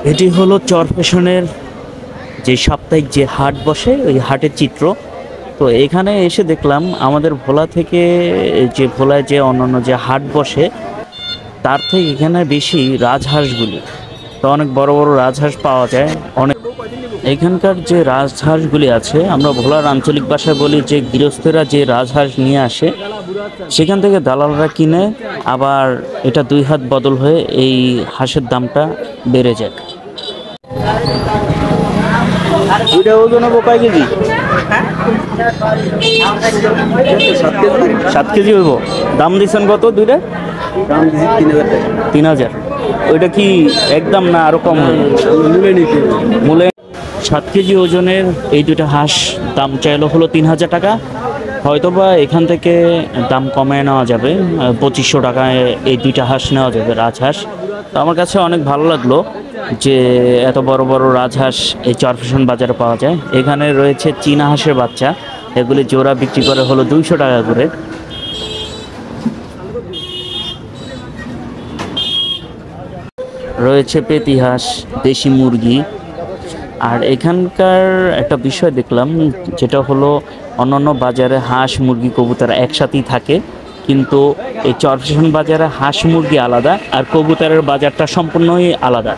এটি হলো চরফ্যাশনের যে সাপ্তাহিক যে হাট বসে ওই হাটের চিত্র। তো এখানে এসে দেখলাম আমাদের ভোলা থেকে, যে ভোলায় যে অন্যান্য যে হাট বসে তার থেকে এখানে বেশি রাজহাঁসগুলি। তো অনেক বড় বড় রাজহাঁস পাওয়া যায়। অনেক এখানকার যে রাজহাঁসগুলি আছে, আমরা ভোলার আঞ্চলিক ভাষায় বলি যে গৃহস্থরা যে রাজহাঁস নিয়ে আসে সেখান থেকে দালালরা কিনে, আবার এটা দুই হাত বদল হয়ে এই হাঁসের দামটা বেড়ে যায়। দুইটা ওজন হবো কয় কেজি? 7 কেজি হইব। দাম দিচ্ছেন কত দুইটা? দাম দিচ্ছি 3,000 টাকা। 3,000। ওইটা কি একদম না আরো কম? মূলে নিতে মূলে 7 কেজি ওজনের এই দুইটা হাঁস দাম চাইলো হলো 3,000 টাকা। হয়তোবা এখান থেকে দাম কমায় নেওয়া যাবে, 2500 টাকায় এই দুইটা হাঁস নেওয়া যাবে, রাজহাঁস। তো আমার কাছে অনেক ভালো লাগলো যে এত বড় বড় রাজহাঁস এই চরফ্যাশন বাজারে পাওয়া যায়। এখানে রয়েছে চীনা হাঁসের বাচ্চা, এগুলি জোড়া বিক্রি করে হলো 200 টাকা করে। রয়েছে পেতি হাঁস, দেশি মুরগি। আর এখানকার একটা বিষয় দেখলাম, যেটা হলো অন্যান্য বাজারে হাঁস মুরগি কবুতর একসাথেই থাকে, কিন্তু এই চরফ্যাশন বাজারে হাঁস মুরগি আলাদা আর কবুতরের বাজারটা সম্পূর্ণই আলাদা।